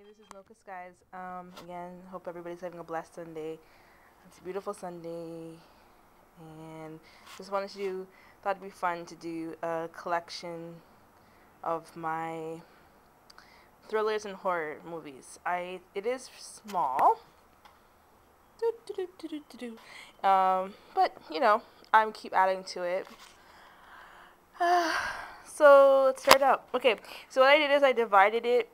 Hey, this is Mocha Skies. Again, hope everybody's having a blessed Sunday. It's a beautiful Sunday, and just wanted to thought it'd be fun to do a collection of my thrillers and horror movies. It is small, but I keep adding to it. So let's start out. Okay, so what I did is I divided it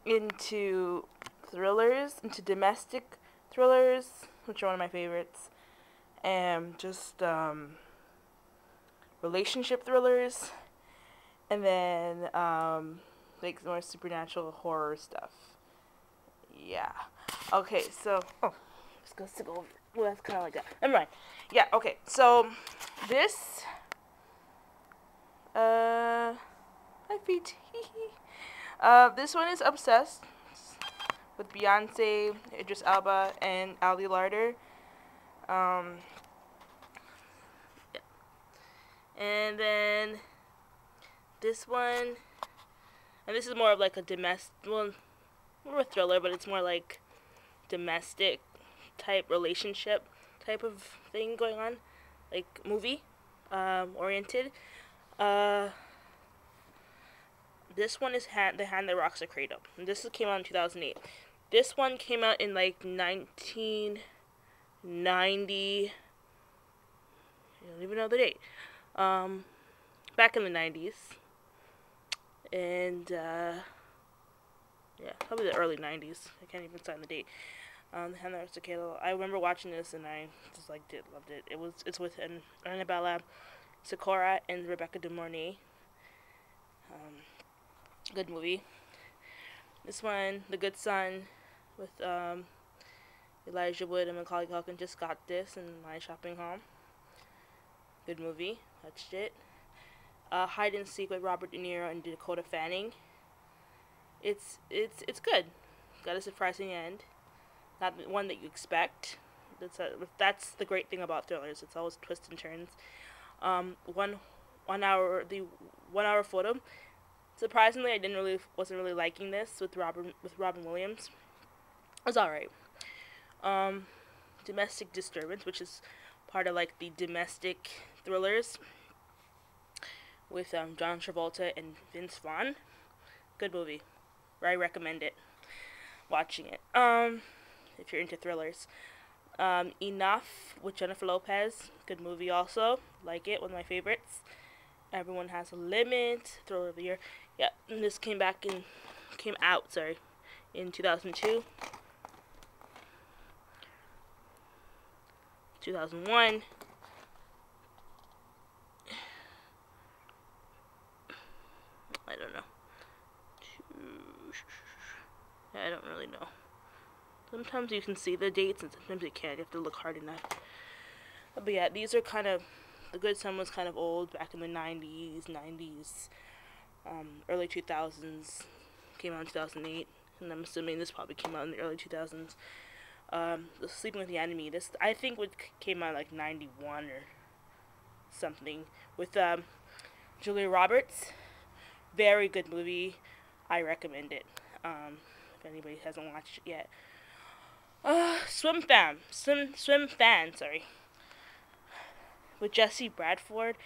into into domestic thrillers, which are one of my favorites, and just relationship thrillers, and then like more supernatural horror stuff. Yeah. Okay, so let's go over. Well, that's kind of like that. Never mind. Yeah. Okay. So this my feet. This one is Obsessed with Beyonce, Idris Elba, and Ali Larter. Um, yeah. And then this one, and this is more of like a more of a thriller, but it's more like domestic type relationship type of thing going on, like movie oriented. Uh, this one is The Hand That Rocks the Cradle. And this came out in 2008. This one came out in like 1990. I don't even know the date. Back in the 90s. And yeah, probably the early 90s. I can't even find the date. The Hand That Rocks the Cradle. I remember watching this and I just liked it, loved it. It's with Annabella Sciorra and Rebecca De Mornay. Good movie. This one, The Good Son, with Elijah Wood and Macaulay Culkin, just got this in my shopping haul. Good movie. Watched it. Hide and Seek with Robert De Niro and Dakota Fanning. It's good. Got a surprising end. Not the one that you expect. That's the great thing about thrillers. It's always twists and turns. The 1 hour photo. Surprisingly, I wasn't really liking this with Robin Williams. It was alright. Domestic Disturbance, which is part of like the domestic thrillers with John Travolta and Vince Vaughn. Good movie. I recommend it. Watching it. If you're into thrillers. Enough with Jennifer Lopez. Good movie also. Like it. One of my favorites. Everyone Has a Limit. Thriller of the Year. Yeah, and this came out in 2002. 2001. I don't know. I don't really know. Sometimes you can see the dates and sometimes you can't. You have to look hard enough. But yeah, these are kind of... The Good Son was kind of old back in the 90s. Early 2000s. Came out in 2008. And I'm assuming this probably came out in the early 2000s. Sleeping with the Enemy. This, I think, came out like 91 or something. With Julia Roberts. Very good movie. I recommend it. If anybody hasn't watched it yet. Swim Fan, sorry. With Jesse Bradford,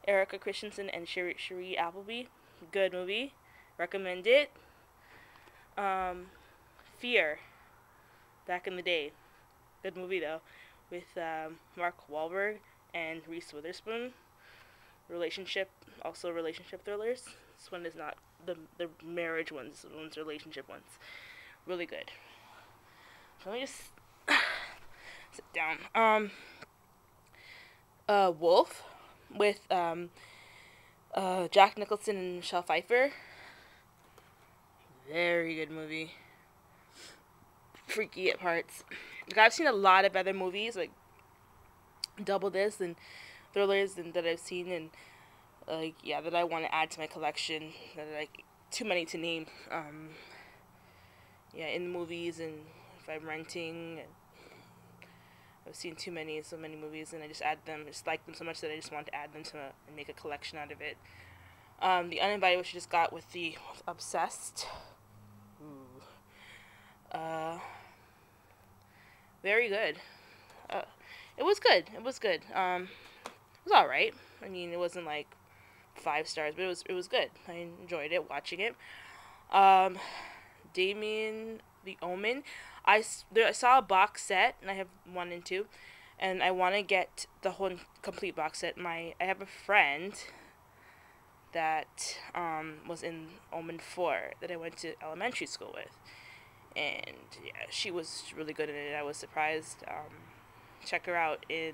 Erica Christensen, and Cherie Appleby. Good movie. Recommend it. Fear. Back in the day. Good movie though. With Mark Wahlberg and Reese Witherspoon. Relationship thrillers. This one is not the marriage ones. The one's relationship ones. Really good. So let me just sit down. Wolf with Jack Nicholson and Michelle Pfeiffer. Very good movie. Freaky at parts. Like, I've seen a lot of other movies like double this and thrillers and that I've seen and that I want to add to my collection that are like too many to name. In movies and if I'm renting. I've seen so many movies, and I just add them. I just like them so much that I just want to add them and make a collection out of it. The Uninvited, which I just got with the Obsessed. Ooh. Very good. Uh, it was good. It was good. It was all right. I mean, it wasn't like 5 stars, but it was good. I enjoyed it watching it. Um, Damien the Omen. I saw a box set, and I have 1 and 2, and I want to get the whole complete box set. I have a friend that was in Omen 4 that I went to elementary school with, and yeah, she was really good in it. I was surprised. Check her out in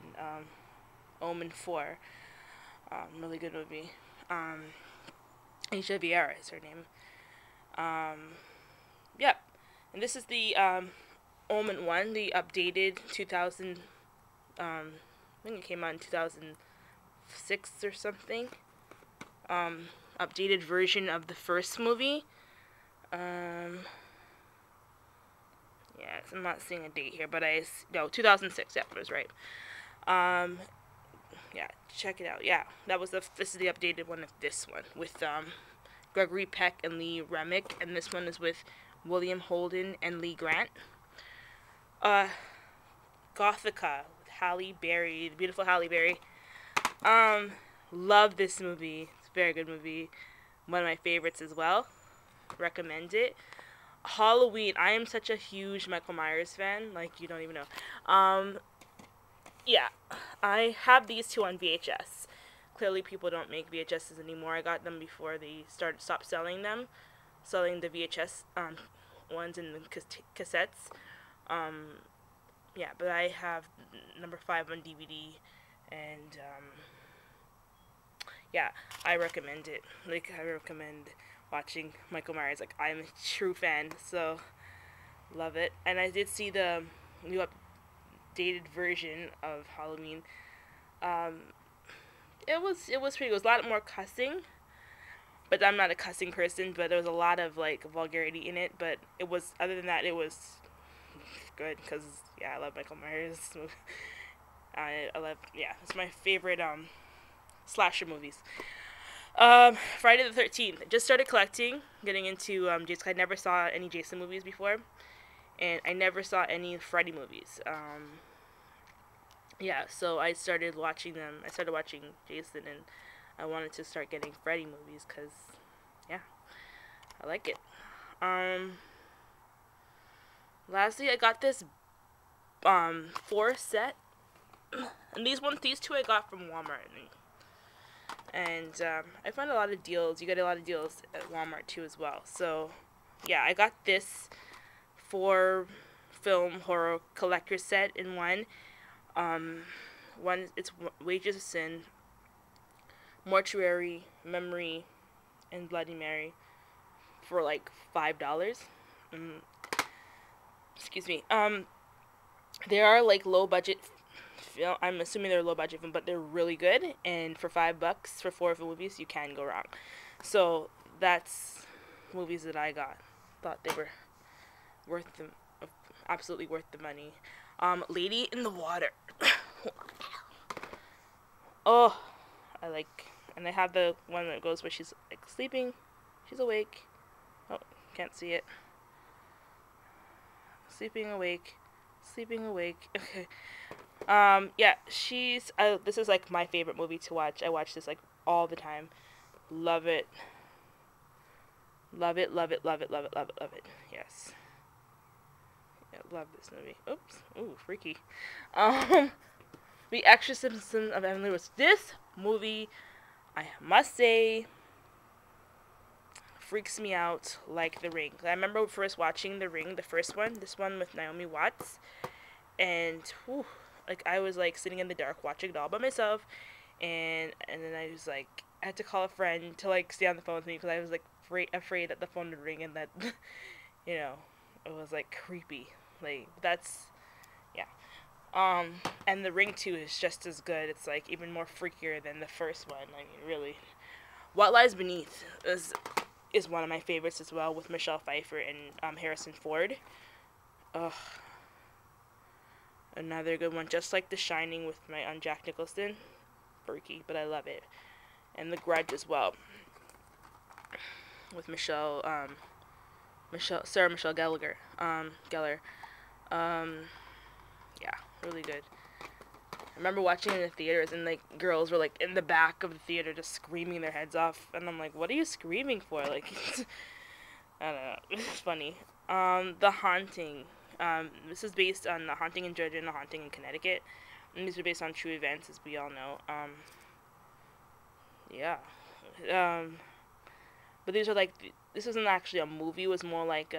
Omen 4. Really good movie. Asia Vieira is her name. Yep. And this is the Omen 1, the updated 2000. I think it came out in 2006 or something. Updated version of the first movie. Yeah, I'm not seeing a date here, but no, 2006. Yeah, I was right. Yeah, check it out. Yeah, this is the updated one of this one with Gregory Peck and Lee Remick, and this one is with William Holden and Lee Grant. Gothica with Halle Berry, the beautiful Halle Berry. Love this movie. It's a very good movie. One of my favorites as well. Recommend it. Halloween. I am such a huge Michael Myers fan. Like, you don't even know. Yeah. I have these two on VHS. Clearly people don't make VHSs anymore. I got them before they stopped selling them. Selling the VHS ones and the cassettes. Yeah, but I have number 5 on DVD, and yeah, I recommend it. Like, I recommend watching Michael Myers. Like, I'm a true fan, so love it. And I did see the new updated version of Halloween. It was pretty good. It was a lot more cussing, but I'm not a cussing person. But there was a lot of like vulgarity in it. But it was, other than that, it was good because yeah, I love Michael Myers. I love, yeah, it's my favorite slasher movies. Friday the 13th. I just started collecting, getting into Jason. I never saw any Jason movies before, and I never saw any Freddy movies. Yeah, so I started watching them. I started watching Jason, and I wanted to start getting Freddy movies because, yeah, I like it. Lastly, I got this 4 set, and these two I got from Walmart, and I found a lot of deals. You get a lot of deals at Walmart too as well. So yeah, I got this 4 film horror collector set in one. It's Wages of Sin, Mortuary, Memory, and Bloody Mary for like $5. Excuse me. They are like low budget. I'm assuming they're low budget, but they're really good. And for $5 for 4 movies, you can go wrong. So that's movies that I got. Thought they were absolutely worth the money. Lady in the Water. Oh, and I have the one that goes where she's like sleeping, she's awake. Oh, can't see it. Sleeping awake. Okay. Yeah, this is like my favorite movie to watch. I watch this like all the time. Love it. Love it. Yes. Yeah, love this movie. Oops. Ooh, freaky. The Exorcism of Emily Rose. This movie, I must say, freaks me out like The Ring. I remember first watching The Ring, the first one, this one with Naomi Watts, and whew, like I was like sitting in the dark watching it all by myself, and then I was like, I had to call a friend to like stay on the phone with me because I was like afraid that the phone would ring and that you know, it was like creepy. Like that's, yeah. And The Ring 2 is just as good. It's like even more freakier than the first one. I mean, really. What Lies Beneath is one of my favorites as well, with Michelle Pfeiffer and Harrison Ford. Ugh. Another good one, just like The Shining with Jack Nicholson. Freaky, but I love it. And The Grudge as well, with Sarah Michelle Gellar. Yeah, really good. I remember watching it in the theaters, and like girls were like in the back of the theater just screaming their heads off, and I'm like, what are you screaming for? Like, I don't know, it's funny. The Haunting. This is based on The Haunting in Georgia and The Haunting in Connecticut, and these are based on true events, as we all know. Yeah. Um, but these are like this isn't actually a movie. It was more like